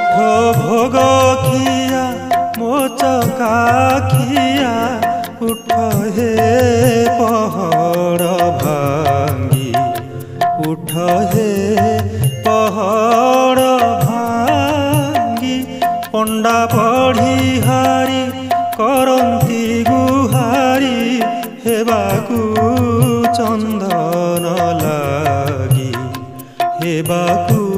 ओठ भोग खिया मो चकाखिया उठ हे पहाड़ भांगी उठ हे पहाड़ भांगी पंडा पढ़ी हारी करंती गुहारी हेबाकू चंदन लागी हेबाकू